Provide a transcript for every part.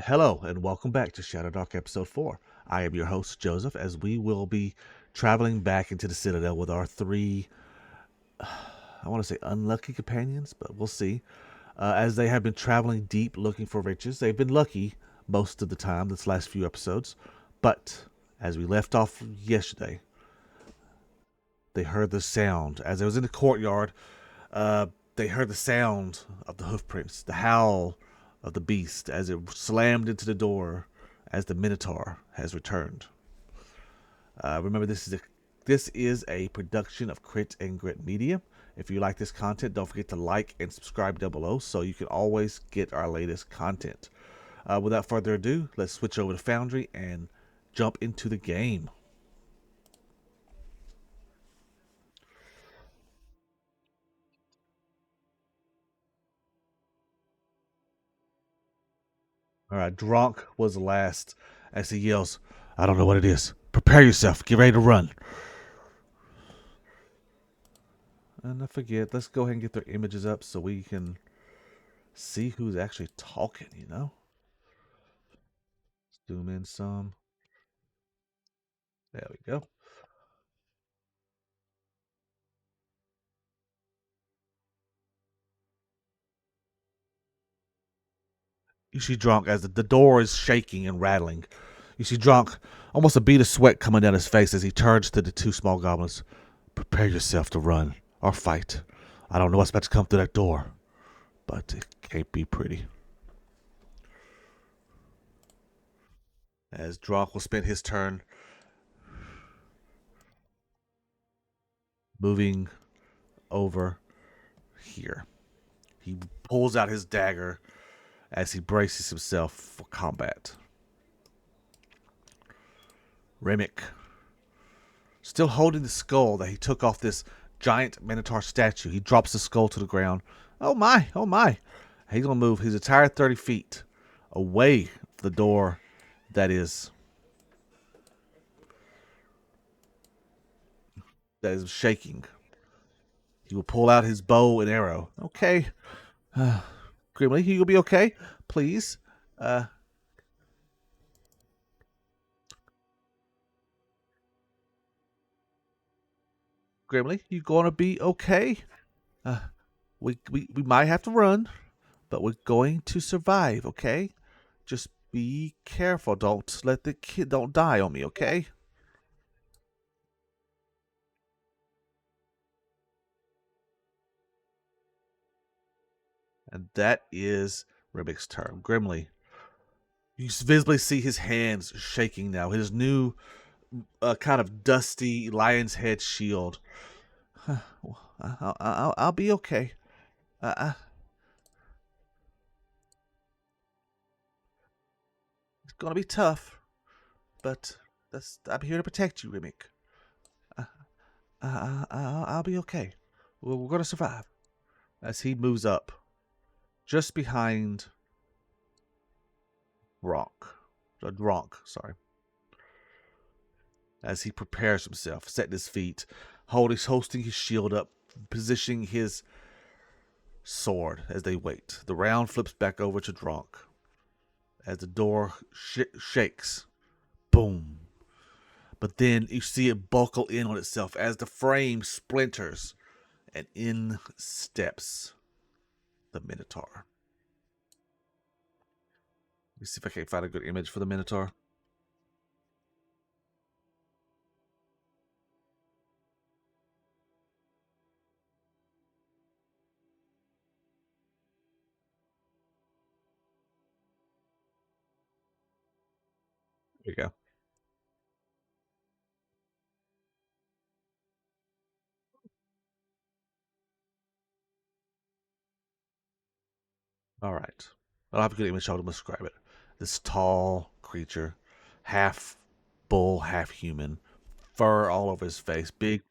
Hello, and welcome back to Shadowdark Episode 4. I am your host, Joseph, as we will be traveling back into the Citadel with our three, I want to say unlucky companions, but we'll see. As they have been traveling deep looking for riches, they've been lucky most of the time, this last few episodes. But as we left off yesterday, they heard the sound. As I was in the courtyard, uh, they heard the sound of the hoofprints, the howl of the beast as it slammed into the door as the Minotaur has returned. Remember, this is a production of Crit and Grit Media. If you like this content, don't forget to like and subscribe down below so you can always get our latest content. Without further ado, let's switch over to Foundry and jump into the game. All right, Dronk was last as he yells, I don't know what it is. Prepare yourself. Get ready to run. And I forget, let's go ahead and get their images up so we can see who's actually talking. Zoom in some. There we go. You see Drunk as the door is shaking and rattling. You see Drunk, almost a bead of sweat coming down his face as he turns to the two small goblins. Prepare yourself to run or fight. I don't know what's about to come through that door, but it can't be pretty. As Drunk will spend his turn moving over here. He pulls out his dagger as he braces himself for combat. Remick, still holding the skull that he took off this giant Minotaur statue, he drops the skull to the ground. Oh my, oh my. He's going to move his entire 30 feet away from the door that is shaking. He will pull out his bow and arrow. Okay. Grimly, you will be okay? Please. Uh, Grimly, you going to be okay? Uh, we might have to run, but we're going to survive, okay? Just be careful. Don't let the kid don't die on me, okay? And that is Ribbick's turn. Grimly, you visibly see his hands shaking now. His new kind of dusty lion's head shield. I'll be okay. Uh, it's gonna be tough, but I'm here to protect you, Rimick. Uh, I'll be okay. We're gonna survive. As he moves up, just behind Ronk, sorry. As he prepares himself, setting his feet, hosting his shield up, positioning his sword as they wait. The round flips back over to Dronk as the door shakes. Boom. But then you see it buckle in on itself as the frame splinters and in steps the Minotaur. Let me see if I can find a good image for the Minotaur. There you go. All right. I'll have a good image. I'll describe it. This tall creature, half bull, half human, fur all over his face, big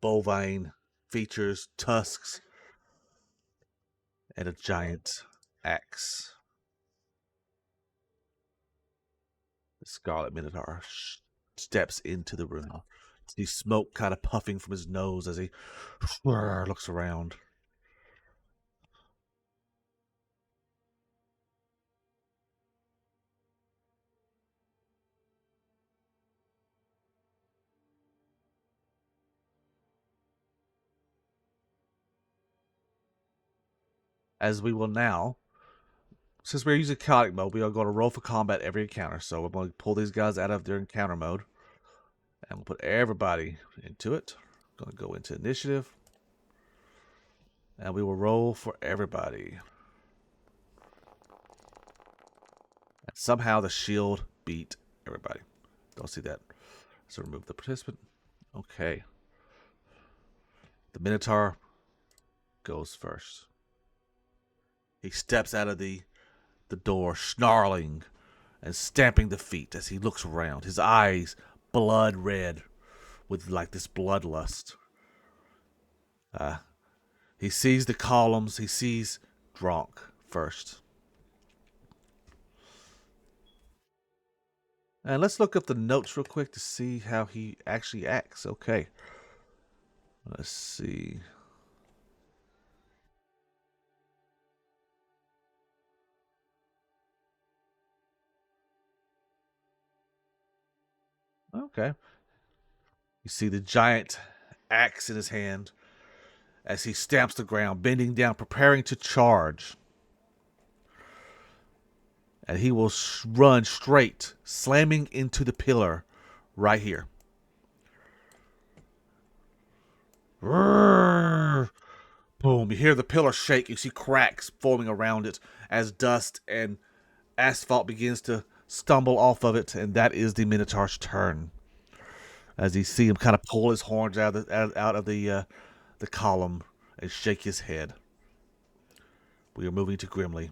bovine features, tusks, and a giant axe. The Scarlet Minotaur steps into the room. See smoke kind of puffing from his nose as he looks around. as we will now, since we're using chaotic mode, we are going to roll for combat every encounter. So we're going to pull these guys out of their encounter mode, and we'll put everybody into it. Going to go into initiative, and we will roll for everybody. And somehow the shield beat everybody. Don't see that. So remove the participant. Okay. The Minotaur goes first. He steps out of the door, snarling and stamping the feet as he looks around. His eyes blood red with like this bloodlust. He sees the columns. He sees Dronk first. And let's look up the notes real quick to see how he actually acts. Okay. Let's see. Okay. You see the giant axe in his hand as he stamps the ground, bending down, preparing to charge. And he will run straight, slamming into the pillar right here. Boom. You hear the pillar shake. You see cracks forming around it as dust and asphalt begins to stumble off of it. And that is the Minotaur's turn. As you see him kind of pull his horns out of the column and shake his head. We are moving to Grimly.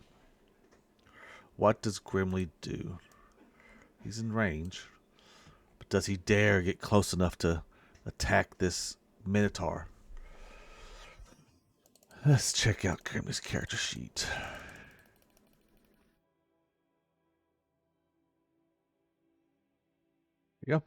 What does Grimly do? He's in range. But does he dare get close enough to attack this Minotaur? Let's check out Grimly's character sheet. Here you go.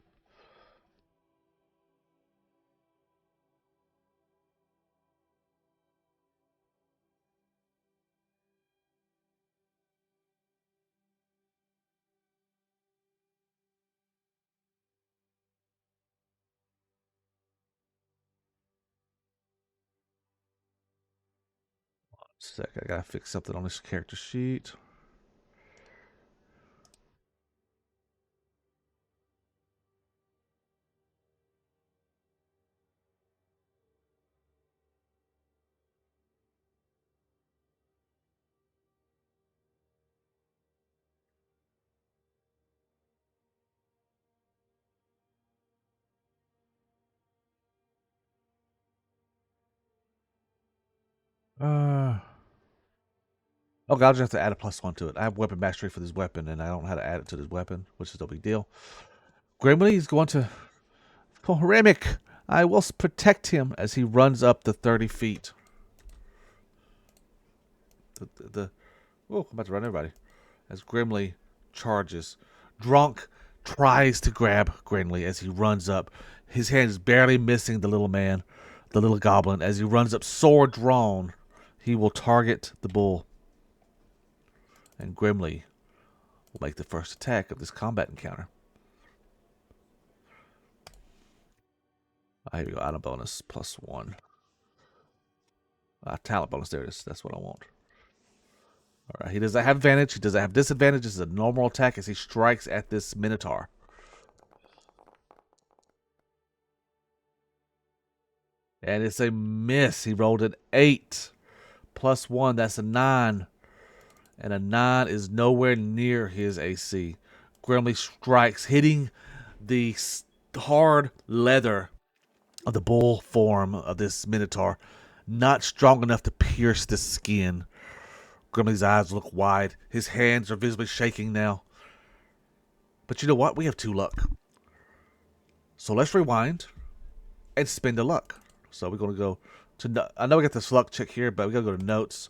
Sec, I gotta fix something on this character sheet. Uh, okay, I'll just have to add a +1 to it. I have weapon mastery for this weapon, and I don't know how to add it to this weapon, which is no big deal. Grimly is going to... Oh, Remick! I will protect him as he runs up the 30 feet. Oh, I'm about to run everybody. As Grimly charges. Drunk tries to grab Grimly as he runs up. His hand is barely missing the little man, the little goblin. As he runs up, sword drawn, he will target the bull. And Grimly will make the first attack of this combat encounter. Here we go. Item bonus +1. Talent bonus. There it is. That's what I want. All right. He doesn't have advantage. He doesn't have disadvantage. This is a normal attack as he strikes at this Minotaur. And it's a miss. He rolled an 8 +1. That's a 9. And a 9 is nowhere near his AC. Grimly strikes, hitting the hard leather of the bull form of this Minotaur. Not strong enough to pierce the skin. Grimly's eyes look wide. His hands are visibly shaking now. But you know what? We have 2 luck. So let's rewind and spend a luck. So we're going to go to... I know we got this luck check here, but we got to go to notes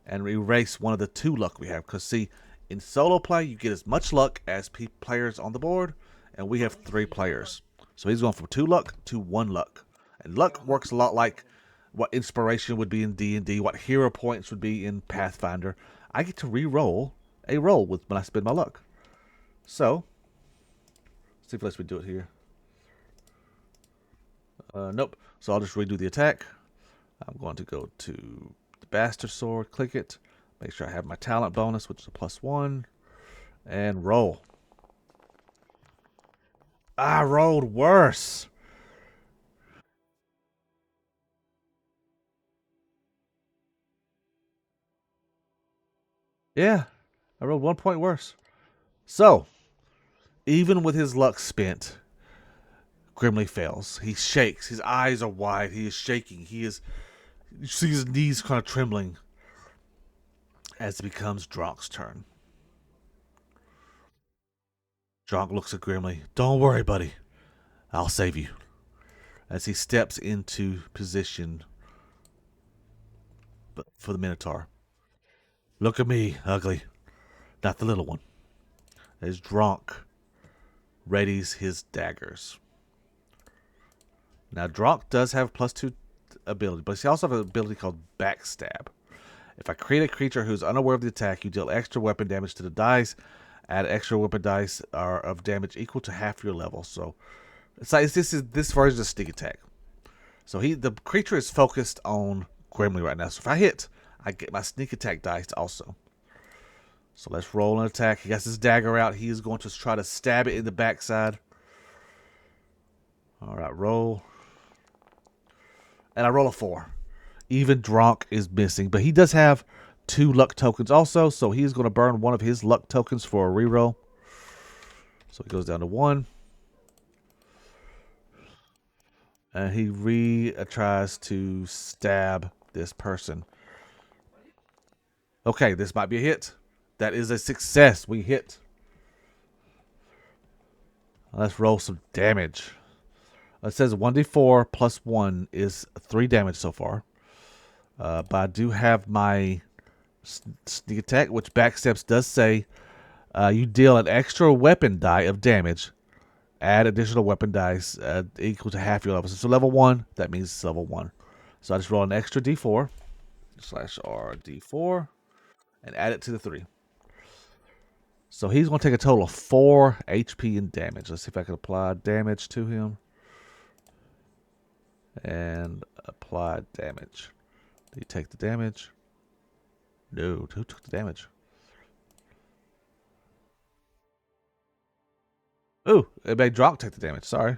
and erase one of the 2 luck we have. Because see, in solo play, you get as much luck as players on the board. And we have 3 players. So he's going from 2 luck to 1 luck. And luck works a lot like what inspiration would be in D&D, what hero points would be in Pathfinder. I get to re-roll a roll when I spend my luck. So, let's see if it lets me do it here. Nope. So I'll just redo the attack. I'm going to go to the bastard sword. Click it. Make sure I have my talent bonus, which is a +1. And roll. I rolled worse. Yeah, I rolled 1 point worse. So, even with his luck spent, Grimly fails. He shakes. His eyes are wide. He is shaking. You see his knees kind of trembling as it becomes Dronk's turn. Dronk looks at Grimly. Don't worry, buddy. I'll save you. As he steps into position for the Minotaur. Look at me, ugly. Not the little one. As Dronk readies his daggers. Now, Dronk does have +2 ability, but he also has an ability called Backstab. If I create a creature who's unaware of the attack, you deal extra weapon damage to the dice. Add extra weapon dice are of damage equal to half your level. So it's like this version of sneak attack. So the creature is focused on Grimly right now. So if I hit, I get my sneak attack dice also. So let's roll an attack. He has his dagger out. He is going to try to stab it in the backside. All right, roll. And I roll a 4. Even Dronk is missing, but he does have 2 luck tokens also, so he's going to burn one of his luck tokens for a reroll. So he goes down to 1. And he tries to stab this person. Okay, this might be a hit. That is a success. We hit. Let's roll some damage. It says 1d4 plus 1 is 3 damage so far. But I do have my sneak attack, which backstabs does say you deal an extra weapon die of damage. Add additional weapon dice equal to half your level. So level 1, that means it's level 1. So I just roll an extra d4 /r d4 and add it to the 3. So he's going to take a total of 4 HP in damage. Let's see if I can apply damage to him. And apply damage. Did he take the damage? No. Who took the damage? Ooh, it made Dronk take the damage. Sorry.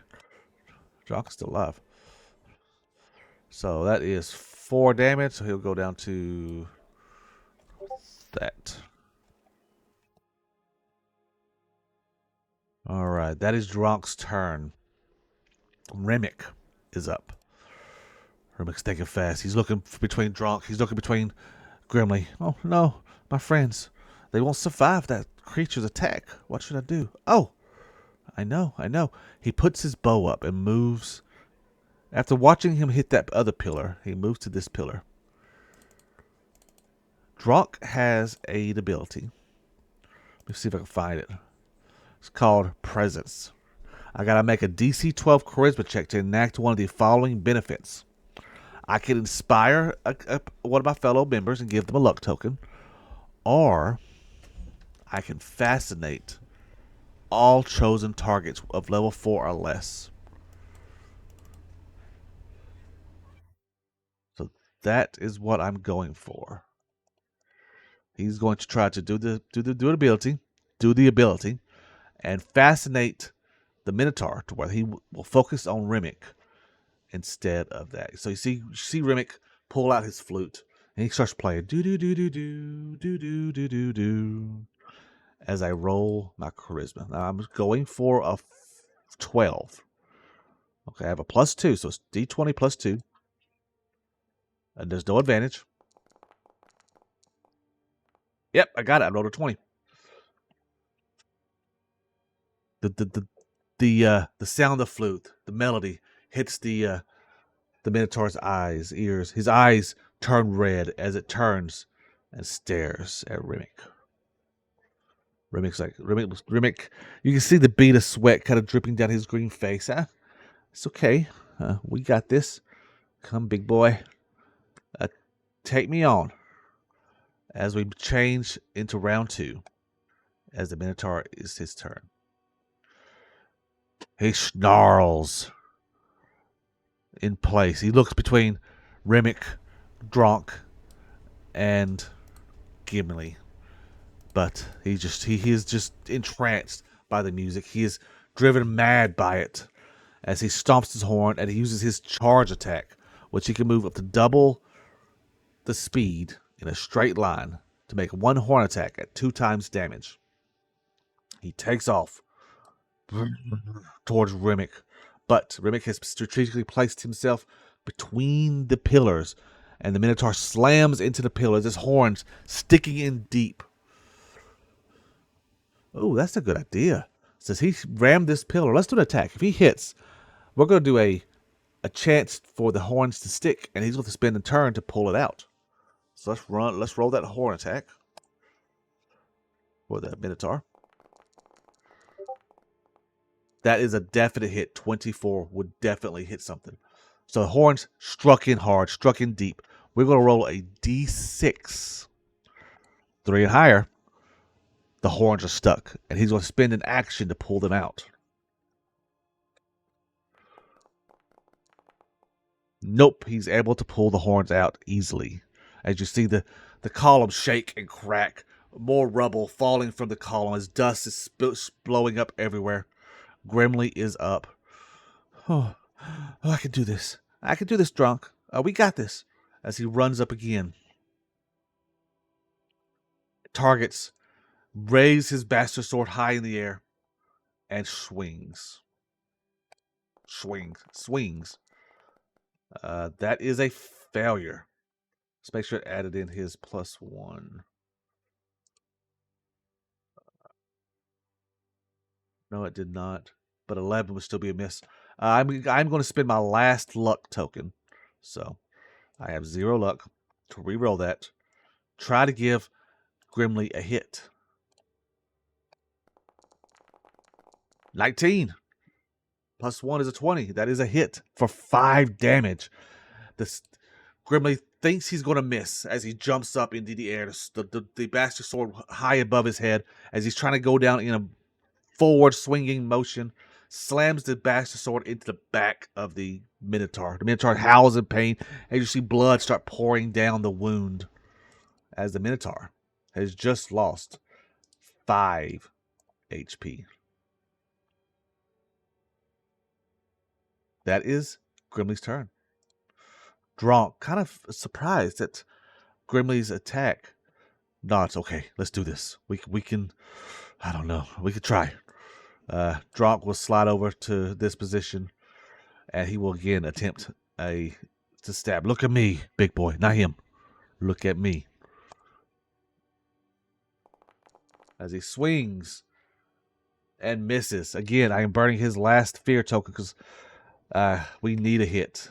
Dronk's still alive. So that is 4 damage. So he'll go down to that. All right. That is Dronk's turn. Remick is up. Remick's thinking fast. He's looking between Dronk. He's looking between Grimly. Oh, no. My friends. They won't survive that creature's attack. What should I do? Oh. I know. He puts his bow up and moves. After watching him hit that other pillar, he moves to this pillar. Dronk has an ability. Let me see if I can find it. It's called Presence. I gotta make a DC 12 Charisma check to enact one of the following benefits. I can inspire one of my fellow members and give them a luck token, or I can fascinate all chosen targets of level 4 or less. So that is what I'm going for. He's going to try to do the ability, and fascinate the Minotaur to where he will focus on Remick instead of that. So you see Remick pull out his flute and he starts playing do do do do do do do do do do as I roll my charisma. Now I'm going for a 12. Okay, I have a +2, so it's D20 +2. And there's no advantage. Yep, I got it. I rolled a 20. The sound of flute, the melody hits the Minotaur's ears. His eyes turn red as it turns and stares at Remick. Remick. You can see the bead of sweat kind of dripping down his green face. Huh? It's okay. We got this. Come, big boy. Take me on. As we change into round 2, as the Minotaur is his turn. He snarls in place. He looks between Remick, Dronk, and Gimli. But he is just entranced by the music. He is driven mad by it as he stomps his horn and he uses his charge attack, which he can move up to double the speed in a straight line to make one horn attack at 2 times damage. He takes off towards Remick, but Remick has strategically placed himself between the pillars, and the Minotaur slams into the pillars, his horns sticking in deep. Oh, that's a good idea. Says he rammed this pillar. Let's do an attack. If he hits, we're going to do a chance for the horns to stick, and he's going to spend a turn to pull it out. So let's roll that horn attack for the Minotaur. That is a definite hit. 24 would definitely hit something. So the horns struck in hard, struck in deep. We're going to roll a d6. 3 and higher. The horns are stuck, and he's going to spend an action to pull them out. Nope, he's able to pull the horns out easily. As you see the column shake and crack, more rubble falling from the column as dust is blowing up everywhere. Grimly is up. Oh, I can do this. I can do this, drunk. We got this. As he runs up again. Targets, raise his bastard sword high in the air, and swings. Swings. That is a failure. Let's make sure it added in his +1. No, it did not. But 11 would still be a miss. I'm going to spend my last luck token. So I have 0 luck to reroll that. Try to give Grimly a hit. 19. +1 is a 20. That is a hit for 5 damage. This Grimly thinks he's going to miss as he jumps up into the air. The bastard sword high above his head as he's trying to go down in a forward swinging motion, slams the bastard sword into the back of the Minotaur. The Minotaur howls in pain as you see blood start pouring down the wound as the Minotaur has just lost 5 HP. That is Grimly's turn. Dronk, kind of surprised at Grimly's attack. No, it's okay. Let's do this. We can. I don't know. We could try. Dronk will slide over to this position, and he will again attempt to stab. Look at me, big boy, not him. Look at me. As he swings and misses. Again, I am burning his last fear token because we need a hit.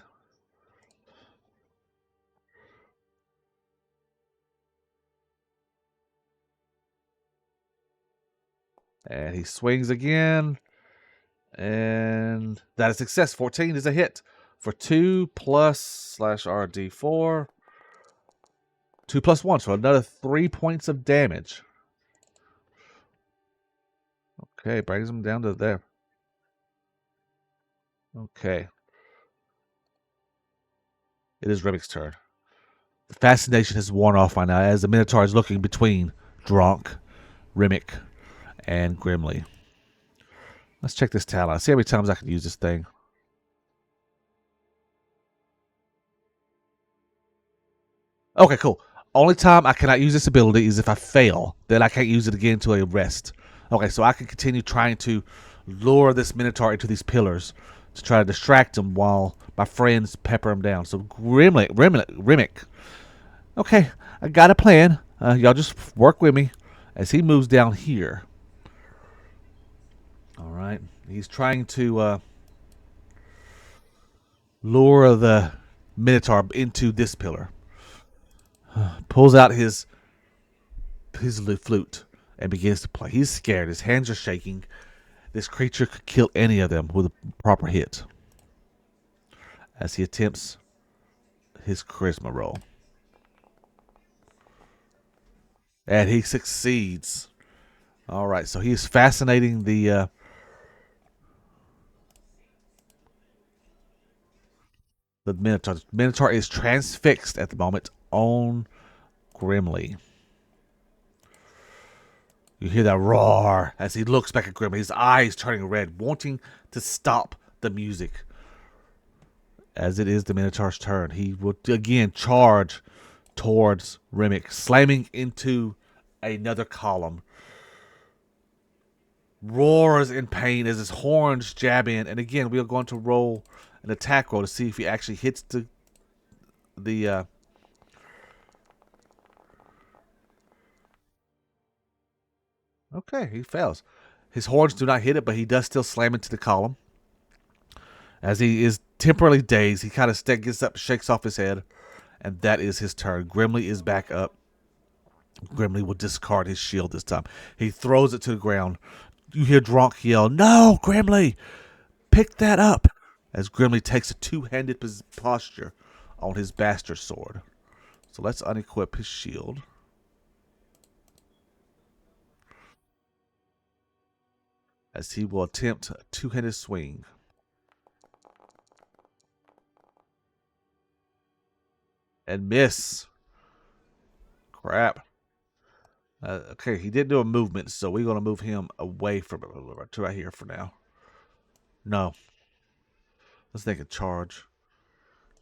And he swings again. And that is success. 14 is a hit for 2 plus /RD4. 2 plus 1, so another 3 points of damage. Okay, brings him down to there. Okay. It is Remick's turn. The fascination has worn off by now as the Minotaur is looking between Dronk, Remick, and Grimly. Let's check this talent. See how many times I can use this thing. Okay, cool. Only time I cannot use this ability is if I fail. Then I can't use it again until I rest. Okay, so I can continue trying to lure this Minotaur into these pillars to try to distract him while my friends pepper him down. So Remick. Okay, I got a plan. Y'all just work with me as he moves down here. All right. He's trying to lure the Minotaur into this pillar. Pulls out his flute and begins to play. He's scared. His hands are shaking. This creature could kill any of them with a proper hit. As he attempts his charisma roll. And he succeeds. All right, so he is fascinating the Minotaur. The Minotaur is transfixed at the moment on Grimly. You hear that roar as he looks back at Grimly, his eyes turning red, wanting to stop the music. As it is the Minotaur's turn, he will again charge towards Remick, slamming into another column. Roars in pain as his horns jab in, and again we are going to roll an attack roll to see if he actually hits the okay, he fails. His horns do not hit it, but he does still slam into the column. As he is temporarily dazed, he kind of gets up, shakes off his head, and that is his turn. Grimly is back up. Grimly will discard his shield this time. He throws it to the ground. You hear Dronk yell, "No, Grimly! Pick that up!" As Grimly takes a two-handed posture on his bastard sword. So let's unequip his shield. As he will attempt a two-handed swing. And miss. Crap. Okay, he did do a movement, so we're going to move him away from it to right here for now. No. Let's make a charge.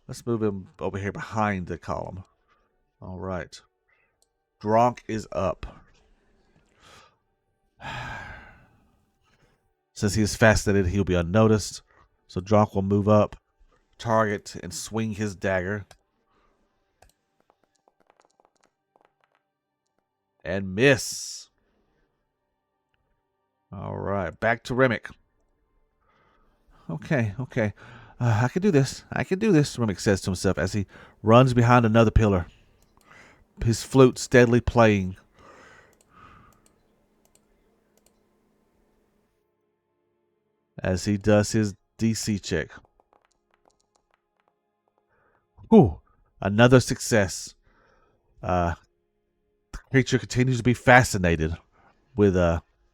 Let's move him over here behind the column. All right. Dronk is up. Since he is fascinated, he'll be unnoticed. So Dronk will move up, target, and swing his dagger. And miss. All right, back to Remick. Okay. I can do this. Remick says to himself as he runs behind another pillar. His flute steadily playing. As he does his DC check. Ooh, another success. The creature continues to be fascinated with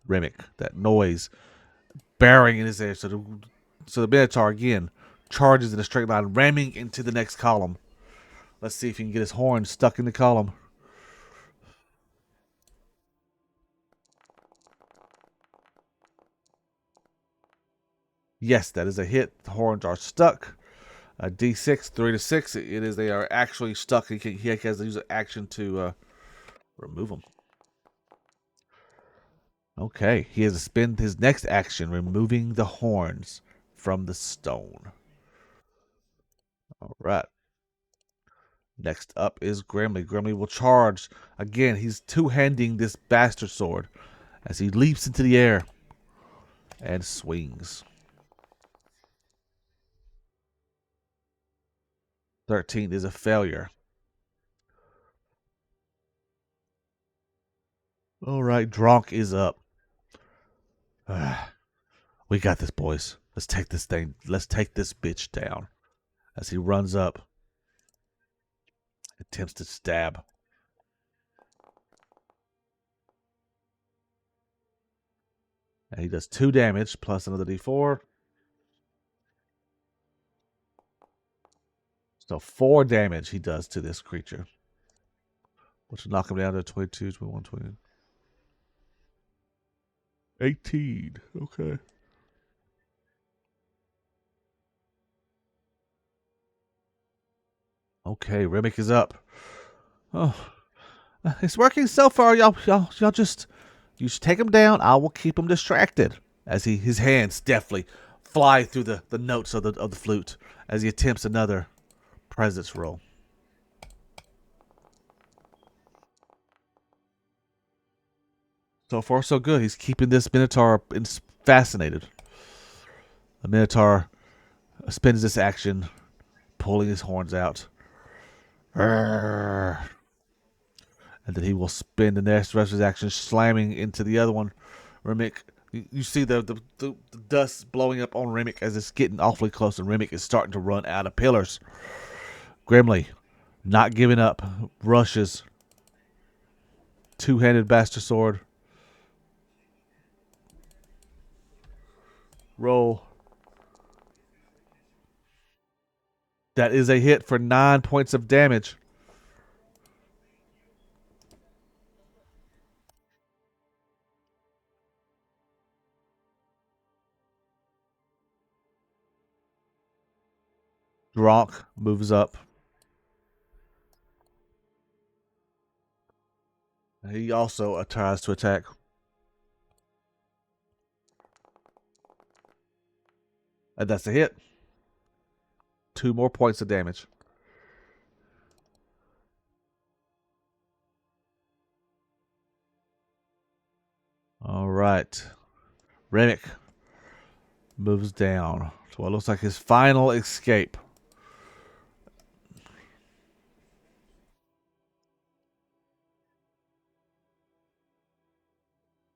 Remick. That noise bearing in his ear. So the Minotaur again charges in a straight line, ramming into the next column. Let's see if he can get his horn stuck in the column. Yes, that is a hit. The horns are stuck. A D6, 3 to 6. It is. They are actually stuck. He has to use an action to remove them. Okay, he has to spend his next action removing the horns from the stone. All right. Next up is Grimly. Grimly will charge. Again, he's two-handing this bastard sword as he leaps into the air and swings. 13 is a failure. All right, Dronk is up. We got this, boys. Let's take this thing. Let's take this bitch down. As he runs up, attempts to stab. And he does 2 damage plus another D4. So 4 damage he does to this creature. Which will knock him down to 22, 21, 20. 18. Okay. Okay, Remick is up. Oh, it's working so far. Y'all just you should take him down. I will keep him distracted. As his hands deftly fly through the notes of the flute as he attempts another presence roll. So far, so good. He's keeping this Minotaur fascinated. The Minotaur spends this action, pulling his horns out. And then he will spend the rest of his action slamming into the other one. Remick, you see the dust blowing up on Remick as it's getting awfully close, and Remick is starting to run out of pillars. Grimly, not giving up, rushes. Two-handed bastard sword. Roll. That is a hit for 9 points of damage. Dronk moves up. He also tries to attack. And that's a hit. 2 more points of damage. All right. Remick moves down to what looks like his final escape.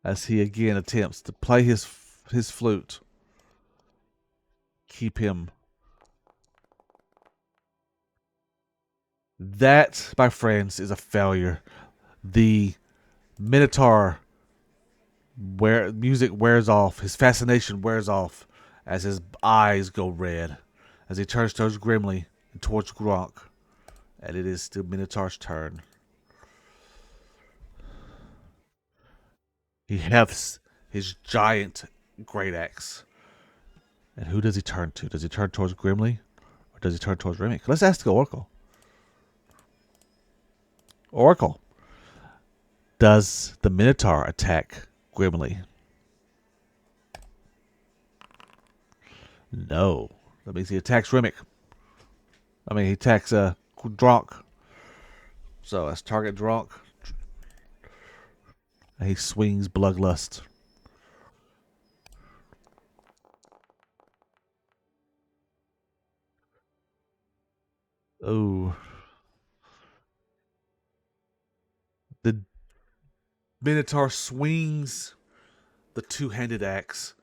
As he again attempts to play his flute. Keep him. That, my friends, is a failure. The Minotaur music wears off. His fascination wears off as his eyes go red. As he turns towards Grimly and towards Gronk. And it is the Minotaur's turn. He hefts his giant great axe. And who does he turn to? Does he turn towards Grimly? Or does he turn towards Remick? Let's ask the Oracle. Oracle. Does the Minotaur attack Grimly? No. That means he attacks Remick. He attacks Dronk. So let's target Dronk. And he swings Bloodlust. Oh. The Minotaur swings the two-handed axe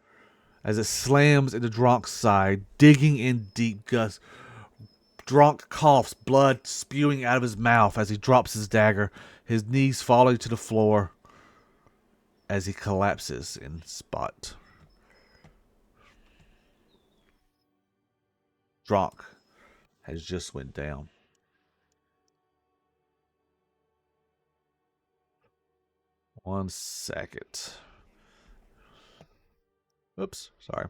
as it slams into Dronk's side, digging in deep. Dronk coughs, blood spewing out of his mouth as he drops his dagger, his knees falling to the floor as he collapses in spot. Dronk has just went down. One second. Oops, sorry.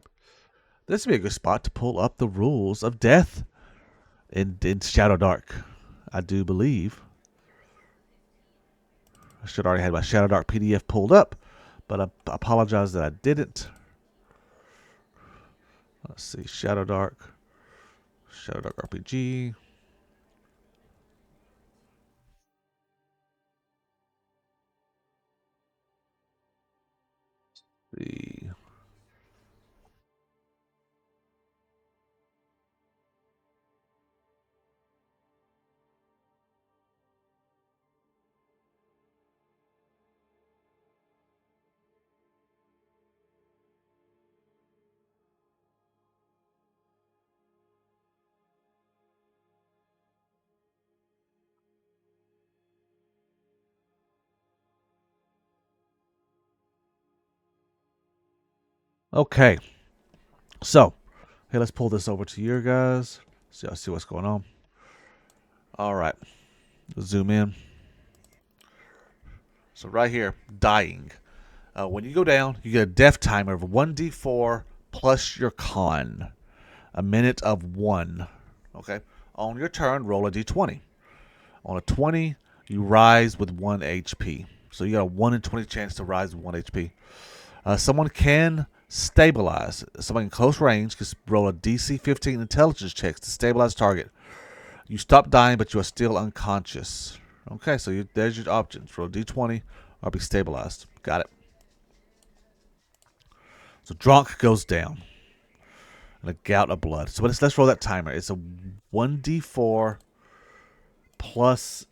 This would be a good spot to pull up the rules of death in Shadowdark. I do believe. I should already have my Shadowdark PDF pulled up, but I apologize that I didn't. Let's see, Shadowdark RPG. The Okay. So, hey, let's pull this over to your guys. So y'all see what's going on. All right. Zoom in. So right here, dying. When you go down, you get a death timer of 1d4 plus your con. A minute of 1. Okay. On your turn, roll a d20. On a 20, you rise with 1 HP. So you got a 1 in 20 chance to rise with 1 HP. Someone can stabilize. Someone in close range can roll a DC 15 intelligence check to stabilize target. You stop dying, but you are still unconscious. Okay, so there's your options. Roll d20 or be stabilized. Got it. So Dronk goes down. And a gout of blood. So let's roll that timer. It's a 1d4 plus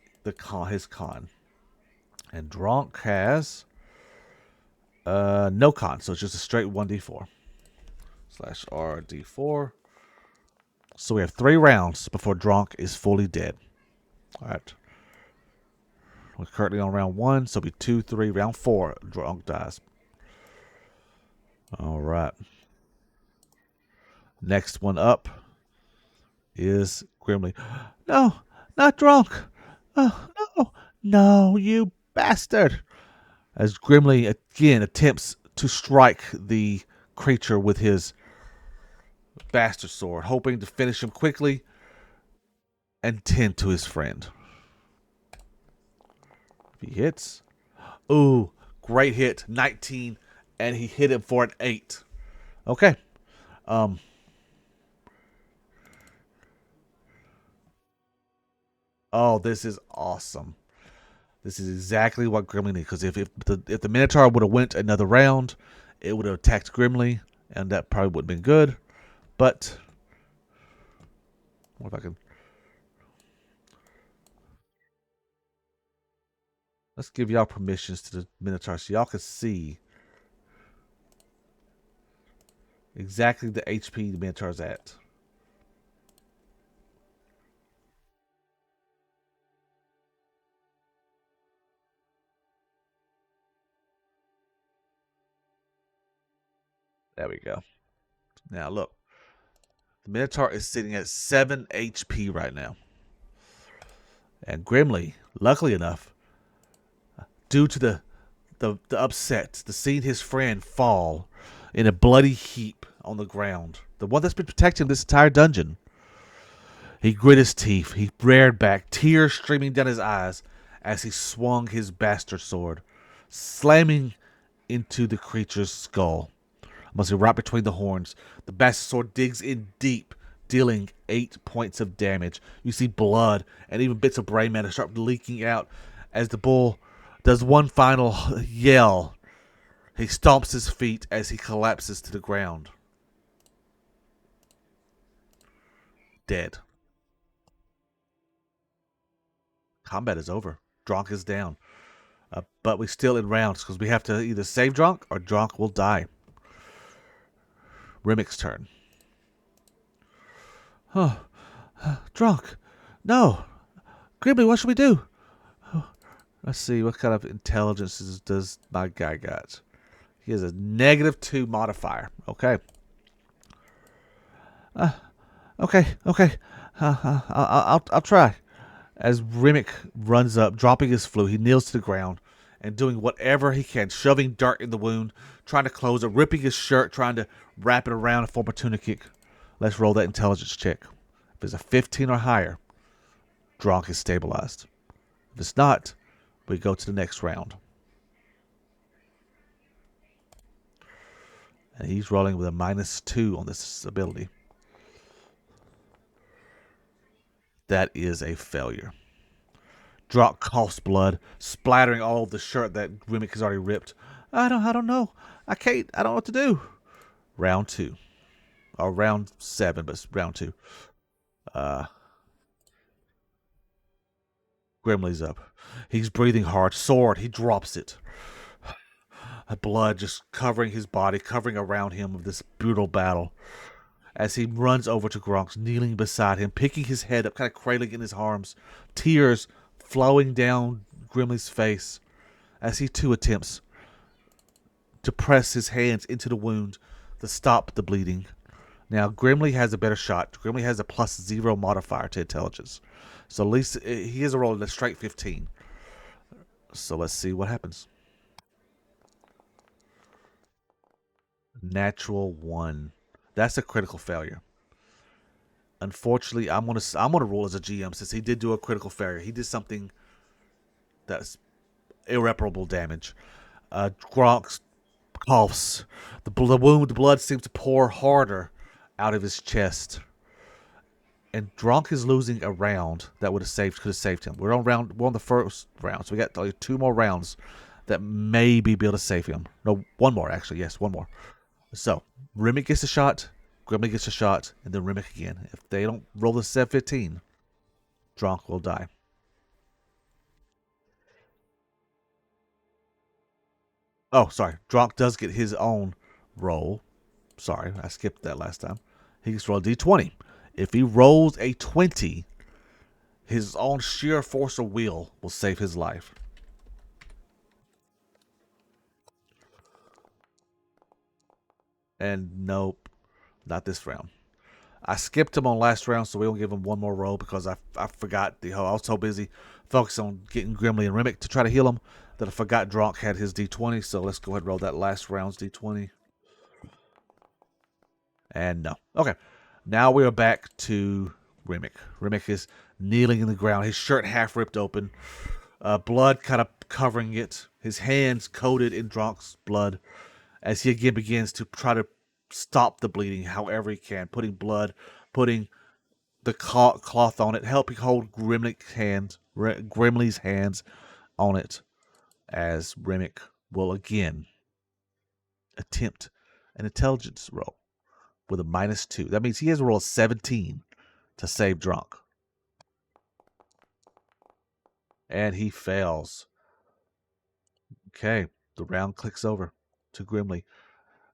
his con. And Dronk has no con, so it's just a straight 1d4 / RD4. So we have 3 rounds before Dronk is fully dead. All right. We're currently on round 1, so it'll be 2, 3. Round 4, Dronk dies. All right. Next one up is Grimly. No, not Dronk. Oh, no, no, you bastard. As Grimly again attempts to strike the creature with his bastard sword, hoping to finish him quickly. and 10 to his friend. If he hits. Ooh, great hit. 19. And he hit him for an 8. Okay. Oh, this is awesome. This is exactly what Grimly needs. Because if the Minotaur would have went another round, it would have attacked Grimly, and that probably would have been good. But what if I can? Let's give y'all permissions to the Minotaur so y'all can see exactly the HP the Minotaur's at. There we go. Now look, the Minotaur is sitting at 7 HP right now. And Grimly, luckily enough, due to the upset, the seeing his friend fall in a bloody heap on the ground, the one that's been protecting him this entire dungeon, he grit his teeth. He reared back, tears streaming down his eyes as he swung his bastard sword, slamming into the creature's skull. Must be right between the horns. The bastard sword digs in deep, dealing 8 points of damage. You see blood and even bits of brain matter start leaking out as the bull does one final yell. He stomps his feet as he collapses to the ground. Dead. Combat is over. Dronk is down. But we still in rounds because we have to either save Dronk or Dronk will die. Rimmick's turn. Oh, Dronk. No. Grimly, what should we do? Oh, let's see. What kind of intelligence does my guy got? He has a -2 modifier. Okay. Okay. I'll try. As Rimmick runs up, dropping his flute, he kneels to the ground and doing whatever he can, shoving dirt in the wound, trying to close it, ripping his shirt, trying to wrap it around and form a tunic. Let's roll that intelligence check. If it's a 15 or higher, Dronk is stabilized. If it's not, we go to the next round. And he's rolling with a -2 on this ability. That is a failure. Dronk coughs blood, splattering all of the shirt that Rimmick has already ripped. I don't know. I can't. I don't know what to do. Round 2. Or round 7, but it's round 2. Grimly's up. He's breathing hard. Sword, he drops it. Blood just covering his body, covering around him of this brutal battle. As he runs over to Gronk's, kneeling beside him, picking his head up, kind of cradling in his arms, tears flowing down Grimly's face as he too attempts to press his hands into the wound to stop the bleeding. Now, Grimly has a better shot. Grimly has a +0 modifier to intelligence. So at least he is a roll a straight 15. So let's see what happens. Natural 1. That's a critical failure. Unfortunately, I'm gonna roll as a GM since he did do a critical failure. He did something that's irreparable damage. Gronk coughs. The blood seems to pour harder out of his chest. And Gronk is losing a round that could have saved him. We're on the first round, so we got like 2 more rounds that maybe be able to save him. No, 1 more actually. Yes, 1 more. So Rimmick gets a shot, Grimly gets a shot, and then Rimmick again. If they don't roll the 7-15, Dronk will die. Oh, sorry. Dronk does get his own roll. Sorry, I skipped that last time. He gets to roll a d20. If he rolls a 20, his own sheer force of will save his life. And nope, not this round. I skipped him on last round, so we don't give him 1 more roll because I forgot I was so busy focused on getting Grimly and Rimmick to try to heal him that I forgot Dronk had his d20. So let's go ahead and roll that last round's d20. And no. Okay. Now we are back to Remick. Remick is kneeling in the ground, his shirt half ripped open, blood kind of covering it, his hands coated in Dronk's blood, as he again begins to try to stop the bleeding however he can, putting the cloth on it, helping hold Grimly's hands on it, as Remick will again attempt an intelligence roll with a -2. That means he has to roll a 17 to save Dronk. And he fails. Okay, the round clicks over to Grimly.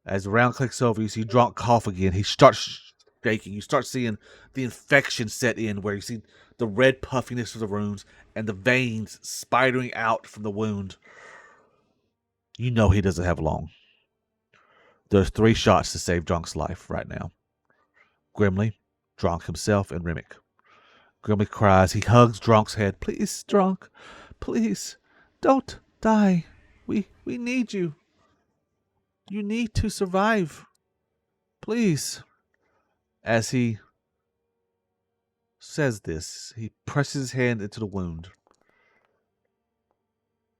As the round clicks over, you see Dronk cough again. He starts shaking. You start seeing the infection set in, where you see the red puffiness of the wounds and the veins spidering out from the wound. You know he doesn't have long. There's 3 shots to save Dronk's life right now. Grimly, Dronk himself, and Remick. Grimly cries. He hugs Dronk's head. Please, Dronk. Please, don't die. We need you. You need to survive. Please. As he says this, he presses his hand into the wound.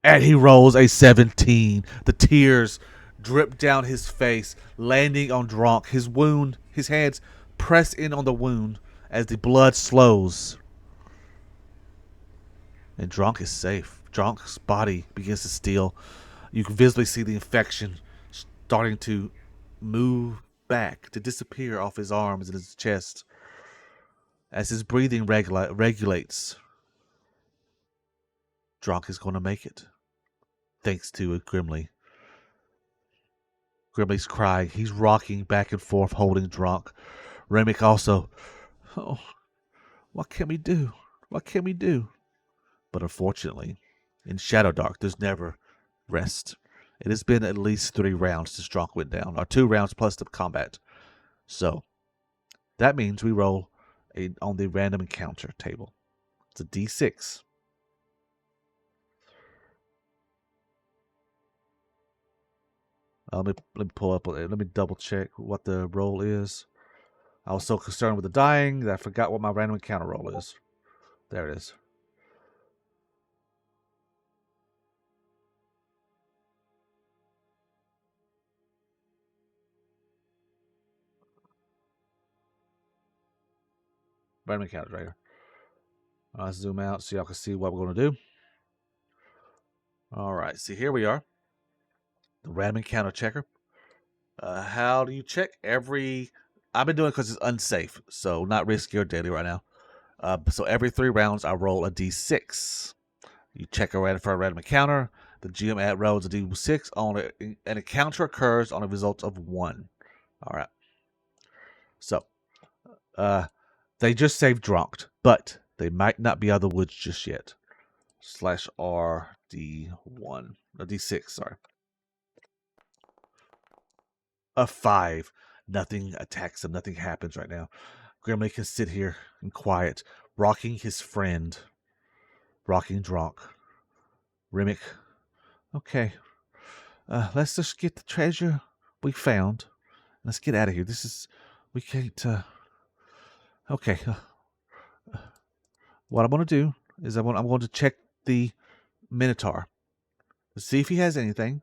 And he rolls a 17. The tears drip down his face, landing on Dronk. His hands press in on the wound as the blood slows. And Dronk is safe. Dronk's body begins to steel. You can visibly see the infection starting to move back, to disappear off his arms and his chest. As his breathing regulates, Dronk is going to make it. Thanks to Grimly. Grimly's crying. He's rocking back and forth, holding Dronk. Remick also. Oh, what can we do? What can we do? But unfortunately, in Shadowdark, there's never rest. It has been at least 3 rounds since Dronk went down, or 2 rounds plus the combat. So, that means we roll on the random encounter table. It's a D6. Let me pull up. Let me double check what the roll is. I was so concerned with the dying that I forgot what my random encounter roll is. There it is. Random encounter right here. I'll zoom out so y'all can see what we're going to do. All right, see, here we are. The random encounter checker. How do you check? I've been doing it because it's unsafe, so not risky or deadly right now. So every 3 rounds, I roll a D6. You check for a random encounter. The GM rolls a D6 on it. An encounter occurs on a result of 1. All right. So, they just saved Dronk, but they might not be out of the woods just yet. /R D1. A D6, sorry. A 5. Nothing attacks them. Nothing happens right now. Grimly can sit here in quiet, rocking his friend, rocking Dronk. Remick. Okay. Let's just get the treasure we found. Let's get out of here. We can't, okay. What I'm going to do is I'm going to check the Minotaur to see if he has anything.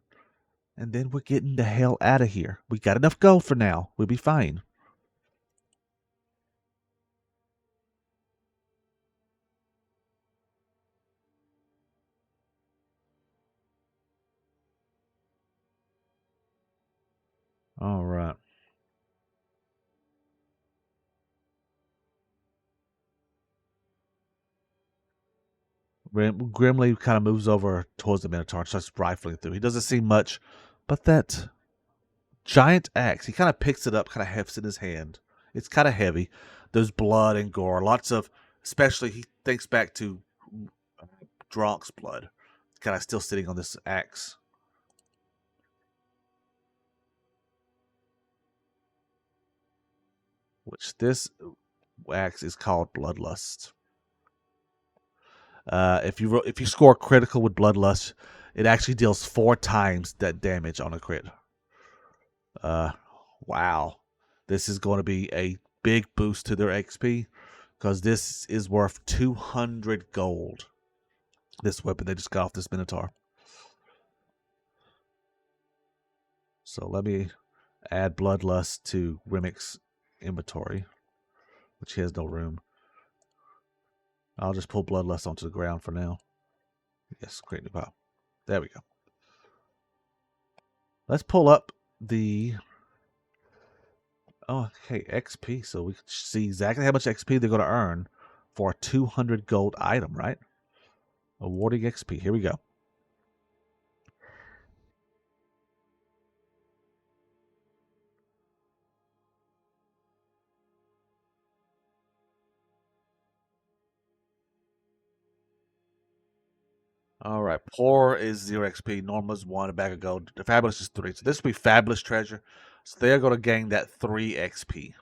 And then we're getting the hell out of here. We got enough gold for now. We'll be fine. All right. Grimly kind of moves over towards the Minotaur and starts rifling through. He doesn't see much, but that giant axe, he kind of picks it up, kind of hefts it in his hand. It's kind of heavy. There's blood and gore. Especially he thinks back to Dronk's blood. Kind of still sitting on this axe. Which this axe is called Bloodlust. If you score critical with Bloodlust, it actually deals 4 times that damage on a crit. Wow. This is going to be a big boost to their XP. because this is worth 200 gold. This weapon they just got off this Minotaur. So let me add Bloodlust to Remic's inventory, which he has no room. I'll just pull Bloodlust onto the ground for now. Yes, create new pile. There we go. Let's pull up the... Oh, okay, XP. So we can see exactly how much XP they're going to earn for a 200 gold item, right? Awarding XP. Here we go. All right, poor is 0 XP, normal is 1, a bag of gold. The fabulous is 3. So this will be fabulous treasure. So they're going to gain that 3 XP.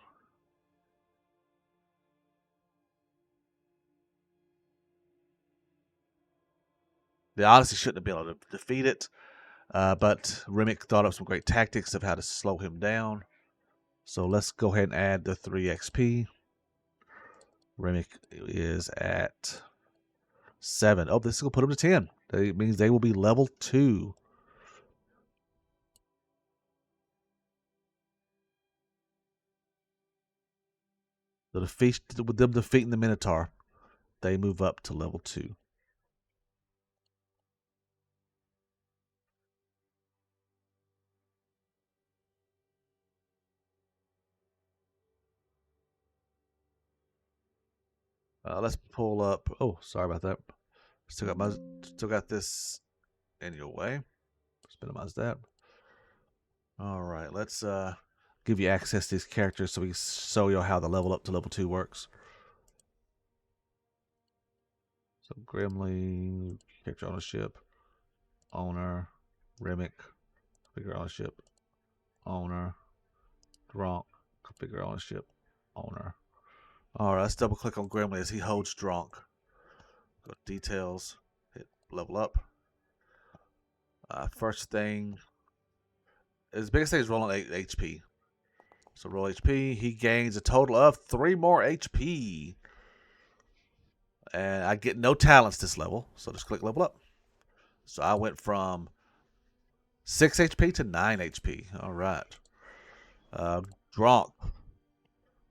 They honestly shouldn't have been able to defeat it, but Remick thought of some great tactics of how to slow him down. So let's go ahead and add the 3 XP. Remick is at 7. Oh, this will put him to 10. That means they will be level 2. With them defeating the Minotaur, they move up to level 2. Let's pull up. Oh, sorry about that. Still got this in your way. Let's minimize that. All right, let's give you access to these characters so we can show you how the level up to level 2 works. So Grimly, character ownership, owner, Remick, configure ownership, owner, Drunk, configure ownership, owner. All right, let's double click on Grimly as he holds Drunk. Go to details, hit level up. First thing, his biggest thing is rolling 8 HP. So roll HP, he gains a total of 3 more HP. And I get no talents this level, so just click level up. So I went from 6 HP to 9 HP. All right. Drunk.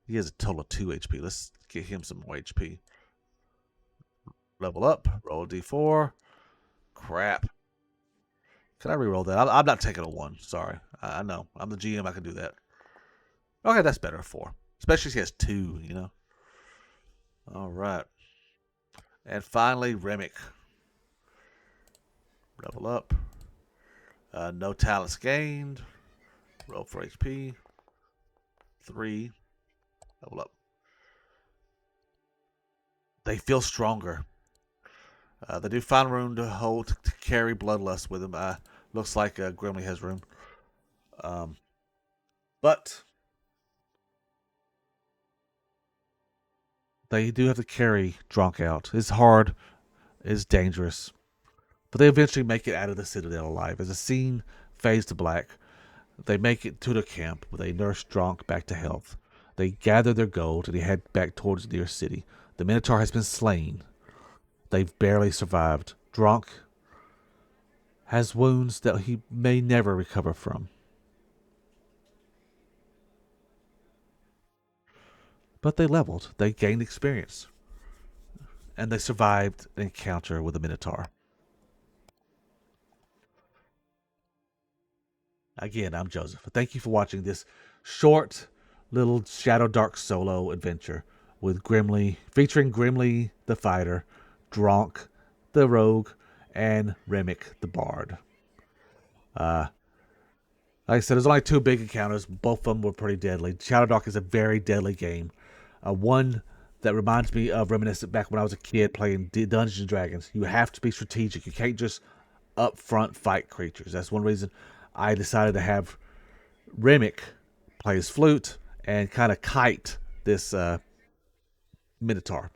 He has a total of 2 HP. Let's get him some more HP. Level up. Roll a D4. Crap. Can I reroll that? I'm not taking a 1. Sorry. I know. I'm the GM. I can do that. Okay, that's better. 4. Especially if he has 2, you know. All right. And finally, Remick. Level up. No talents gained. Roll for HP. 3. Level up. They feel stronger. They do find room to hold to carry Bloodlust with them. Looks like Grimly has room. But they do have to carry Drunk out. It's hard. It's dangerous. But they eventually make it out of the Citadel alive. As the scene fades to black, they make it to their camp where they nurse Drunk back to health. They gather their gold and they head back towards the nearest city. The Minotaur has been slain. They've barely survived. Drunk has wounds that he may never recover from. But they leveled. They gained experience. And they survived an encounter with the Minotaur. Again, I'm Joseph. Thank you for watching this short little Shadowdark solo adventure with Grimly, featuring Grimly the fighter, Drunk the rogue, and Remick the bard. Like I said, there's only 2 big encounters. Both of them were pretty deadly. Shadowdark is a very deadly game. One that reminds me of reminiscent back when I was a kid playing Dungeons and Dragons. You have to be strategic. You can't just up front fight creatures. That's one reason I decided to have Remick play his flute and kind of kite this Minotaur.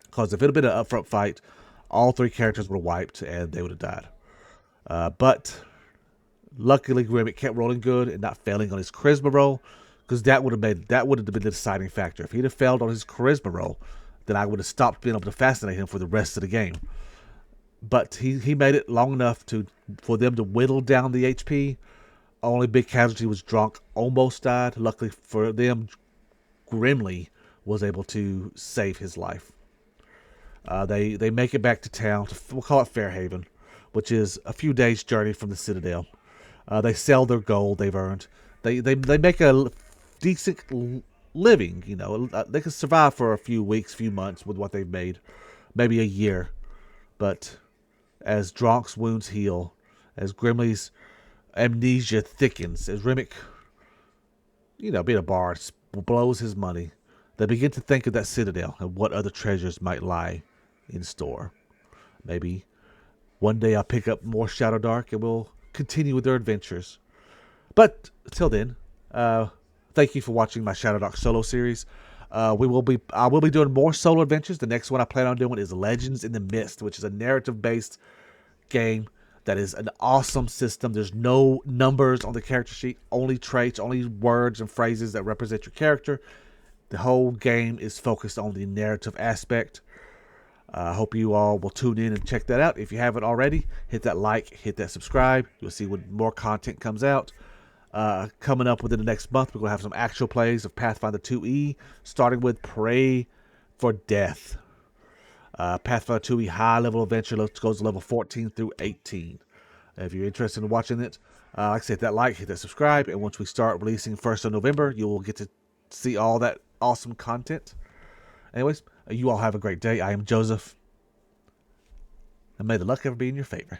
Because if it had been an upfront fight, all 3 characters would have wiped and they would have died. But luckily, Remick kept rolling good and not failing on his charisma roll. because that would have been the deciding factor. If he'd have failed on his charisma roll, then I would have stopped being able to fascinate him for the rest of the game. But he made it long enough for them to whittle down the HP. Only big casualty was Drunk, almost died. Luckily for them, Grimly was able to save his life. They make it back to town. We'll call it Fairhaven, which is a few days' journey from the Citadel. They sell their gold they've earned. They make a decent living. You know, they can survive for a few weeks, few months with what they've made, maybe a year. But as Dronk's wounds heal, as Grimly's amnesia thickens, as Remick, being a bard, blows his money, they begin to think of that Citadel and what other treasures might lie in store. Maybe one day I'll pick up more Shadowdark and we'll continue with their adventures. But till then, thank you for watching my Shadowdark solo series. I will be doing more solo adventures. The next one I plan on doing is Legends in the Mist, which is a narrative-based game that is an awesome system. There's no numbers on the character sheet, only traits, only words and phrases that represent your character. The whole game is focused on the narrative aspect. I hope you all will tune in and check that out. If you haven't already, hit that like, hit that subscribe. You'll see when more content comes out. Coming up within the next month, we're going to have some actual plays of Pathfinder 2E, starting with Pray for Death. Pathfinder 2E high-level adventure goes to level 14 through 18. If you're interested in watching it, like I said, hit that like, hit that subscribe, and once we start releasing 1st of November, you will get to see all that awesome content. Anyways, you all have a great day. I am Joseph, and may the luck ever be in your favor.